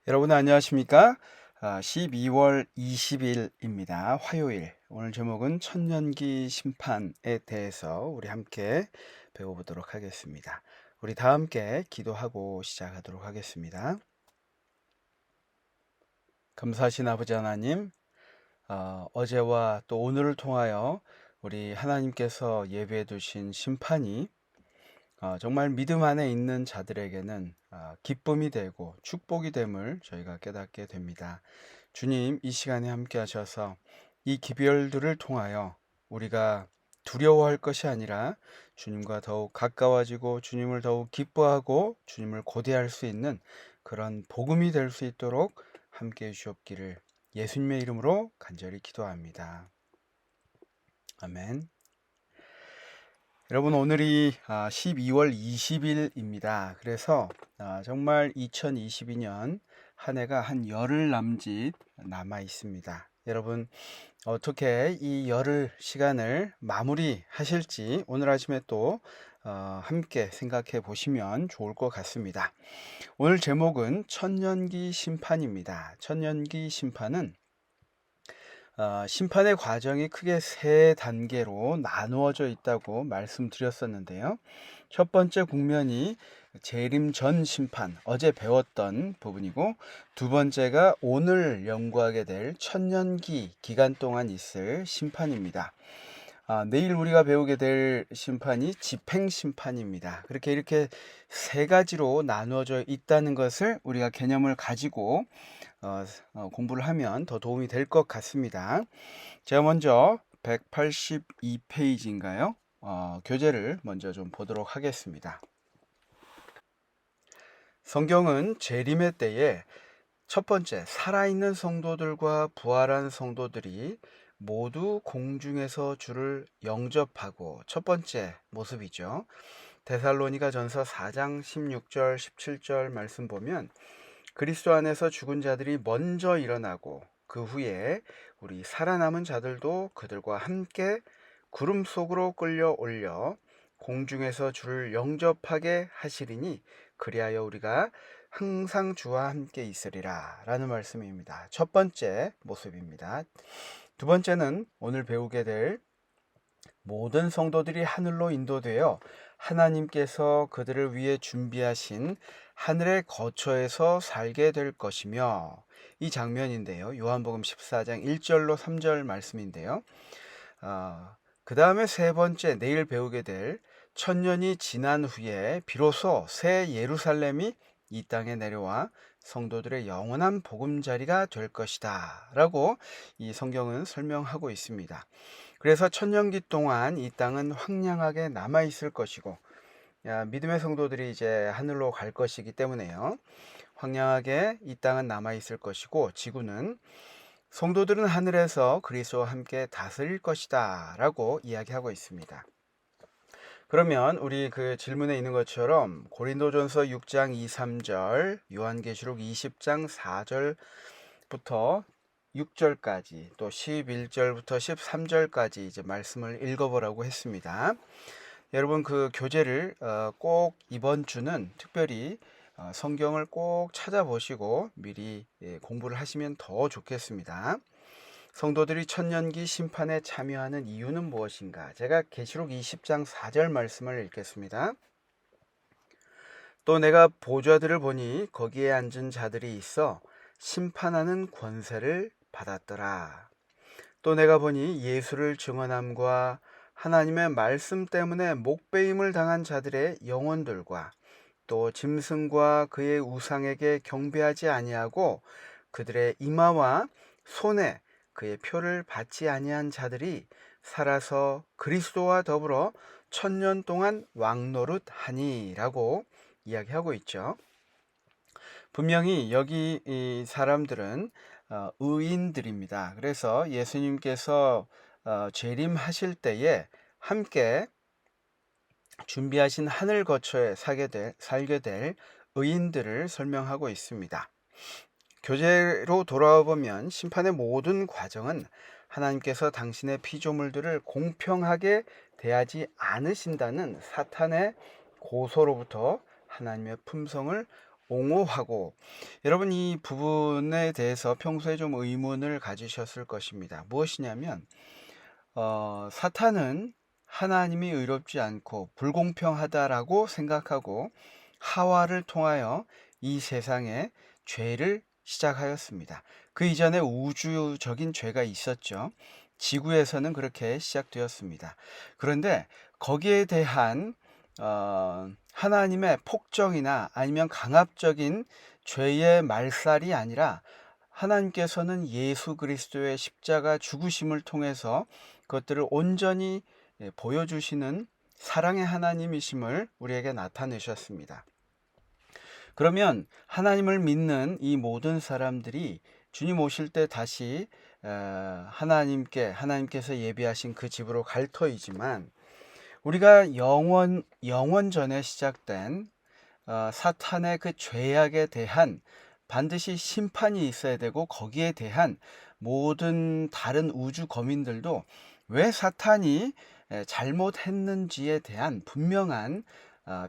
여러분 안녕하십니까? 12월 20일입니다. 화요일. 오늘 제목은 천년기 심판에 대해서 우리 함께 배워보도록 하겠습니다. 우리 다 함께 기도하고 시작하도록 하겠습니다. 감사하신 아버지 하나님, 어제와 또 오늘을 통하여 우리 하나님께서 예비해 두신 심판이 정말 믿음 안에 있는 자들에게는 기쁨이 되고 축복이 됨을 저희가 깨닫게 됩니다. 주님, 이 시간에 함께 하셔서 이 기별들을 통하여 우리가 두려워할 것이 아니라 주님과 더욱 가까워지고 주님을 더욱 기뻐하고 주님을 고대할 수 있는 그런 복음이 될 수 있도록 함께 해 주옵기를 예수님의 이름으로 간절히 기도합니다. 아멘. 여러분, 오늘이 12월 20일입니다. 그래서 정말 2022년 한 해가 한 열흘 남짓 남아 있습니다. 여러분, 어떻게 이 열흘 시간을 마무리 하실지 오늘 아침에 또 함께 생각해 보시면 좋을 것 같습니다. 오늘 제목은 천년기 심판입니다. 천년기 심판은 심판의 과정이 크게 세 단계로 나누어져 있다고 말씀드렸었는데요. 첫 번째 국면이 재림 전 심판, 어제 배웠던 부분이고, 두 번째가 오늘 연구하게 될 천년기 기간 동안 있을 심판입니다. 내일 우리가 배우게 될 심판이 집행 심판입니다. 이렇게 세 가지로 나누어져 있다는 것을 우리가 개념을 가지고 공부를 하면 더 도움이 될 것 같습니다. 제가 먼저 182페이지인가요? 교재를 먼저 좀 보도록 하겠습니다. 성경은 재림의 때에 첫 번째, 살아있는 성도들과 부활한 성도들이 모두 공중에서 주를 영접하고 첫 번째 모습이죠. 데살로니가 전서 4장 16절 17절 말씀 보면 그리스도 안에서 죽은 자들이 먼저 일어나고 그 후에 우리 살아남은 자들도 그들과 함께 구름 속으로 끌려 올려 공중에서 주를 영접하게 하시리니 그리하여 우리가 항상 주와 함께 있으리라 라는 말씀입니다. 첫 번째 모습입니다. 두 번째는 오늘 배우게 될 모든 성도들이 하늘로 인도되어 하나님께서 그들을 위해 준비하신 하늘의 거처에서 살게 될 것이며, 이 장면인데요. 요한복음 14장 1절로 3절 말씀인데요. 그 다음에 세 번째, 내일 배우게 될 천년이 지난 후에 비로소 새 예루살렘이 이 땅에 내려와 성도들의 영원한 보금자리가 될 것이다 라고 이 성경은 설명하고 있습니다. 그래서 천년기 동안 이 땅은 황량하게 남아 있을 것이고, 믿음의 성도들이 이제 하늘로 갈 것이기 때문에요. 황량하게 이 땅은 남아 있을 것이고, 지구는 성도들은 하늘에서 그리스도와 함께 다스릴 것이다 라고 이야기하고 있습니다. 그러면 우리 그 질문에 있는 것처럼 고린도전서 6장 2, 3절, 요한계시록 20장 4절부터 6절까지 또 11절부터 13절까지 이제 말씀을 읽어보라고 했습니다. 여러분 그 교재를 꼭 이번 주는 특별히 성경을 꼭 찾아보시고 미리 공부를 하시면 더 좋겠습니다. 성도들이 천년기 심판에 참여하는 이유는 무엇인가? 제가 계시록 20장 4절 말씀을 읽겠습니다. 또 내가 보좌들을 보니 거기에 앉은 자들이 있어 심판하는 권세를 받았더라. 또 내가 보니 예수를 증언함과 하나님의 말씀 때문에 목배임을 당한 자들의 영혼들과 또 짐승과 그의 우상에게 경배하지 아니하고 그들의 이마와 손에 그의 표를 받지 아니한 자들이 살아서 그리스도와 더불어 천년 동안 왕노릇하니라고 이야기하고 있죠. 분명히 여기 이 사람들은 의인들입니다. 그래서 예수님께서 재림하실 때에 함께 준비하신 하늘 거처에 살게 될 의인들을 설명하고 있습니다. 교재로 돌아와 보면 심판의 모든 과정은 하나님께서 당신의 피조물들을 공평하게 대하지 않으신다는 사탄의 고소로부터 하나님의 품성을 옹호하고, 여러분 이 부분에 대해서 평소에 좀 의문을 가지셨을 것입니다. 무엇이냐면 사탄은 하나님이 의롭지 않고 불공평하다라고 생각하고 하와를 통하여 이 세상에 죄를 시작하였습니다. 그 이전에 우주적인 죄가 있었죠. 지구에서는 그렇게 시작되었습니다. 그런데 거기에 대한 하나님의 폭정이나 아니면 강압적인 죄의 말살이 아니라 하나님께서는 예수 그리스도의 십자가 죽으심을 통해서 그것들을 온전히 보여주시는 사랑의 하나님이심을 우리에게 나타내셨습니다. 그러면 하나님을 믿는 이 모든 사람들이 주님 오실 때 다시 하나님께서 예비하신 그 집으로 갈 터이지만, 우리가 영원 전에 시작된 사탄의 그 죄악에 대한 반드시 심판이 있어야 되고, 거기에 대한 모든 다른 우주 거민들도 왜 사탄이 잘못했는지에 대한 분명한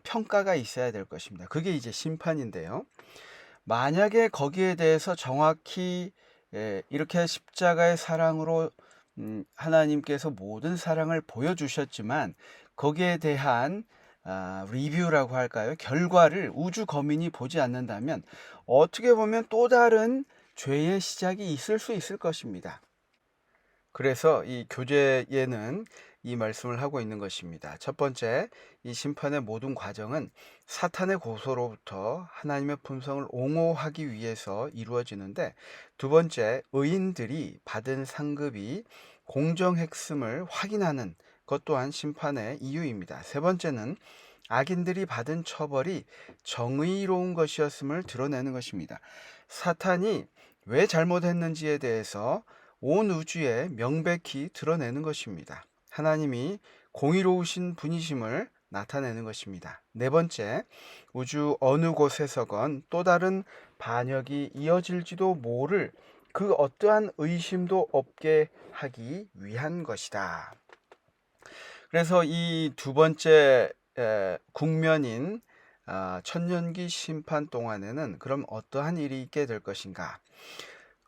평가가 있어야 될 것입니다. 그게 이제 심판인데요. 만약에 거기에 대해서 정확히 이렇게 십자가의 사랑으로 하나님께서 모든 사랑을 보여주셨지만 거기에 대한 리뷰라고 할까요? 결과를 우주 거민이 보지 않는다면 어떻게 보면 또 다른 죄의 시작이 있을 수 있을 것입니다. 그래서 이 교재에는 이 말씀을 하고 있는 것입니다. 첫 번째, 이 심판의 모든 과정은 사탄의 고소로부터 하나님의 품성을 옹호하기 위해서 이루어지는데, 두 번째, 의인들이 받은 상급이 공정했음을 확인하는 것 또한 심판의 이유입니다. 세 번째는 악인들이 받은 처벌이 정의로운 것이었음을 드러내는 것입니다. 사탄이 왜 잘못했는지에 대해서 온 우주에 명백히 드러내는 것입니다. 하나님이 공의로우신 분이심을 나타내는 것입니다. 네 번째, 우주 어느 곳에서건 또 다른 반역이 이어질지도 모를 그 어떠한 의심도 없게 하기 위한 것이다. 그래서 이 두 번째 국면인 천년기 심판 동안에는 그럼 어떠한 일이 있게 될 것인가?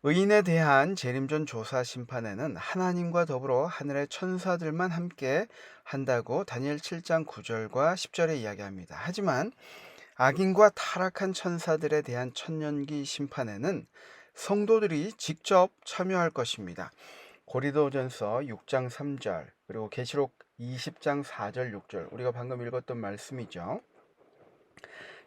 의인에 대한 재림전 조사 심판에는 하나님과 더불어 하늘의 천사들만 함께 한다고 다니엘 7장 9절과 10절에 이야기합니다. 하지만 악인과 타락한 천사들에 대한 천년기 심판에는 성도들이 직접 참여할 것입니다. 고린도전서 6장 3절, 그리고 계시록 20장 4절 6절, 우리가 방금 읽었던 말씀이죠.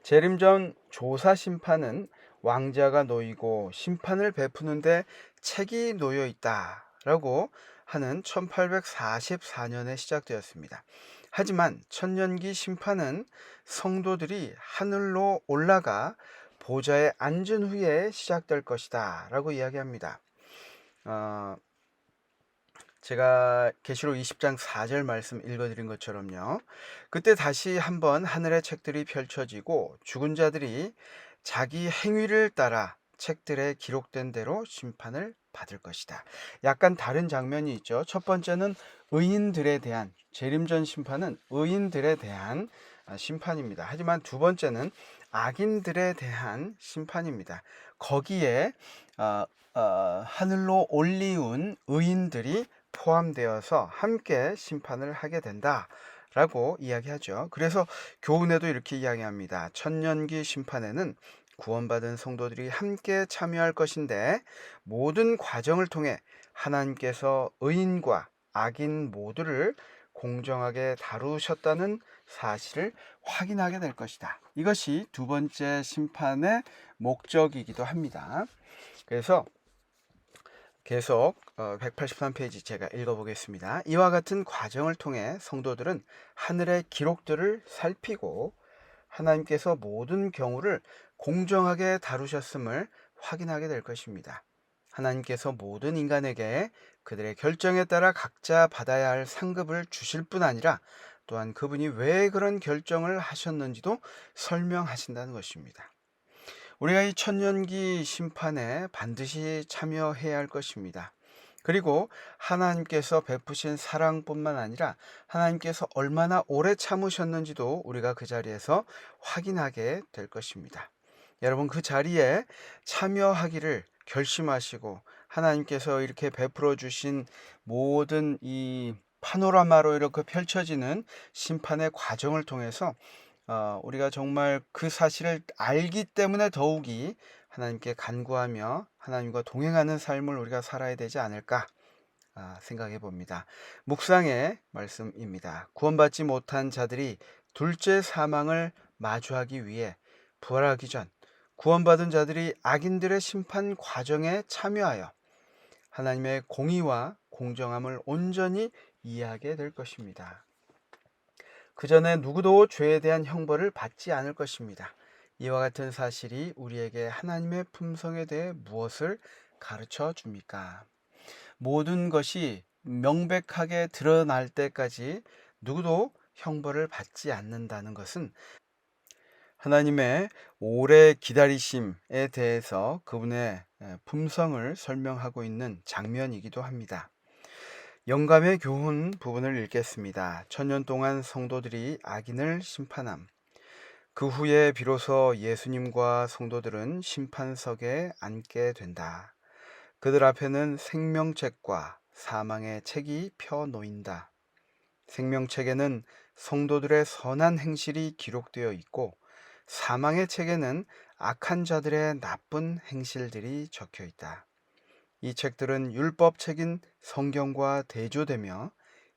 재림전 조사 심판은 왕자가 놓이고 심판을 베푸는데 책이 놓여 있다라고 하는 1844년에 시작되었습니다. 하지만 천년기 심판은 성도들이 하늘로 올라가 보좌에 앉은 후에 시작될 것이다 라고 이야기합니다. 제가 계시록 20장 4절 말씀 읽어드린 것처럼요, 그때 다시 한번 하늘의 책들이 펼쳐지고 죽은 자들이 자기 행위를 따라 책들에 기록된 대로 심판을 받을 것이다. 약간 다른 장면이 있죠. 첫 번째는 의인들에 대한 재림전 심판은 의인들에 대한 심판입니다. 하지만 두 번째는 악인들에 대한 심판입니다. 거기에 하늘로 올리운 의인들이 포함되어서 함께 심판을 하게 된다라고 이야기하죠. 그래서 교훈에도 이렇게 이야기합니다. 천년기 심판에는 구원받은 성도들이 함께 참여할 것인데, 모든 과정을 통해 하나님께서 의인과 악인 모두를 공정하게 다루셨다는 사실을 확인하게 될 것이다. 이것이 두 번째 심판의 목적이기도 합니다. 그래서 계속 183페이지 제가 읽어보겠습니다. 이와 같은 과정을 통해 성도들은 하늘의 기록들을 살피고 하나님께서 모든 경우를 공정하게 다루셨음을 확인하게 될 것입니다. 하나님께서 모든 인간에게 그들의 결정에 따라 각자 받아야 할 상급을 주실 뿐 아니라 또한 그분이 왜 그런 결정을 하셨는지도 설명하신다는 것입니다. 우리가 이 천년기 심판에 반드시 참여해야 할 것입니다. 그리고 하나님께서 베푸신 사랑뿐만 아니라 하나님께서 얼마나 오래 참으셨는지도 우리가 그 자리에서 확인하게 될 것입니다. 여러분 그 자리에 참여하기를 결심하시고 하나님께서 이렇게 베풀어 주신 모든 이 파노라마로 이렇게 펼쳐지는 심판의 과정을 통해서 우리가 정말 그 사실을 알기 때문에 더욱이 하나님께 간구하며 하나님과 동행하는 삶을 우리가 살아야 되지 않을까 생각해 봅니다. 묵상의 말씀입니다. 구원받지 못한 자들이 둘째 사망을 마주하기 위해 부활하기 전 구원받은 자들이 악인들의 심판 과정에 참여하여 하나님의 공의와 공정함을 온전히 이해하게 될 것입니다. 그 전에 누구도 죄에 대한 형벌을 받지 않을 것입니다. 이와 같은 사실이 우리에게 하나님의 품성에 대해 무엇을 가르쳐 줍니까? 모든 것이 명백하게 드러날 때까지 누구도 형벌을 받지 않는다는 것은 하나님의 오래 기다리심에 대해서 그분의 품성을 설명하고 있는 장면이기도 합니다. 영감의 교훈 부분을 읽겠습니다. 천년 동안 성도들이 악인을 심판함. 그 후에 비로소 예수님과 성도들은 심판석에 앉게 된다. 그들 앞에는 생명책과 사망의 책이 펴 놓인다. 생명책에는 성도들의 선한 행실이 기록되어 있고 사망의 책에는 악한 자들의 나쁜 행실들이 적혀 있다. 이 책들은 율법책인 성경과 대조되며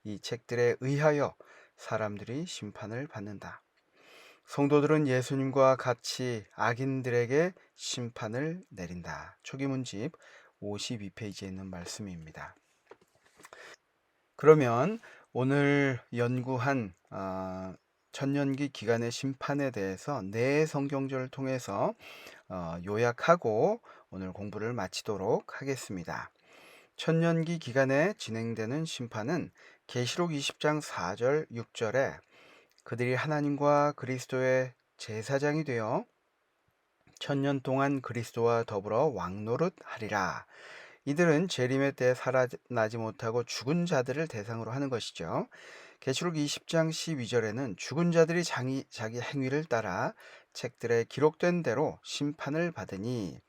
이 책들에 의하여 사람들이 심판을 받는다. 성도들은 예수님과 같이 악인들에게 심판을 내린다. 초기문집 52페이지에 있는 말씀입니다. 그러면 오늘 연구한 천년기 기간의 심판에 대해서 네 성경절을 통해서 요약하고 오늘 공부를 마치도록 하겠습니다. 천년기 기간에 진행되는 심판은 계시록 20장 4절 6절에 그들이 하나님과 그리스도의 제사장이 되어 천년 동안 그리스도와 더불어 왕노릇하리라. 이들은 재림의 때 살아나지 못하고 죽은 자들을 대상으로 하는 것이죠. 계시록 20장 12절에는 죽은 자들이 자기 행위를 따라 책들에 기록된 대로 심판을 받으니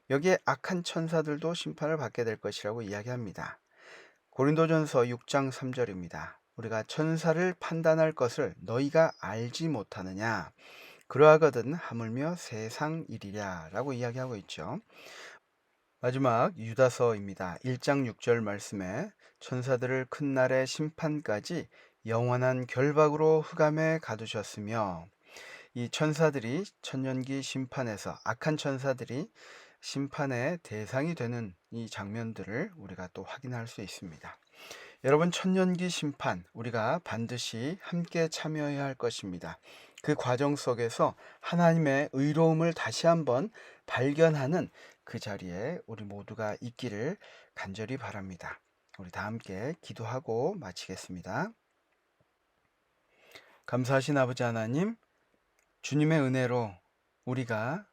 여기에 악한 천사들도 심판을 받게 될 것이라고 이야기합니다. 고린도전서 6장 3절입니다. 우리가 천사를 판단할 것을 너희가 알지 못하느냐? 그러하거든 하물며 세상 일이랴 라고 이야기하고 있죠. 마지막 유다서입니다. 1장 6절 말씀에 천사들을 큰 날의 심판까지 영원한 결박으로 흑암에 가두셨으며 이 천사들이 천년기 심판에서 악한 천사들이 심판의 대상이 되는 이 장면들을 우리가 또 확인할 수 있습니다. 여러분 천년기 심판 우리가 반드시 함께 참여해야 할 것입니다. 그 과정 속에서 하나님의 의로움을 다시 한번 발견하는 그 자리에 우리 모두가 있기를 간절히 바랍니다. 우리 다 함께 기도하고 마치겠습니다. 감사하신 아버지 하나님, 주님의 은혜로 우리가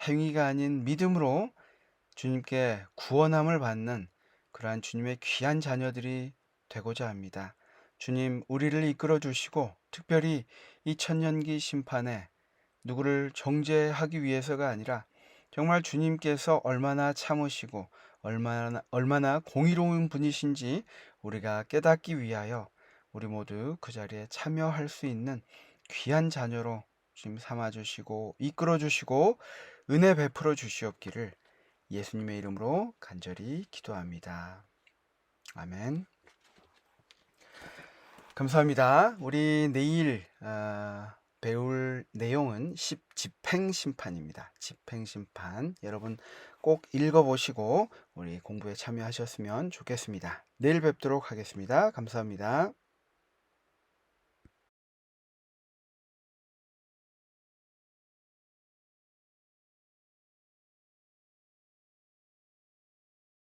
행위가 아닌 믿음으로 주님께 구원함을 받는 그러한 주님의 귀한 자녀들이 되고자 합니다. 주님, 우리를 이끌어 주시고 특별히 이 천년기 심판에 누구를 정죄하기 위해서가 아니라 정말 주님께서 얼마나 참으시고 얼마나 공의로운 분이신지 우리가 깨닫기 위하여 우리 모두 그 자리에 참여할 수 있는 귀한 자녀로 주님 삼아 주시고 이끌어 주시고 은혜 베풀어 주시옵기를 예수님의 이름으로 간절히 기도합니다. 아멘. 감사합니다. 우리 내일 배울 내용은 집행심판입니다. 집행심판. 여러분 꼭 읽어보시고 우리 공부에 참여하셨으면 좋겠습니다. 내일 뵙도록 하겠습니다. 감사합니다.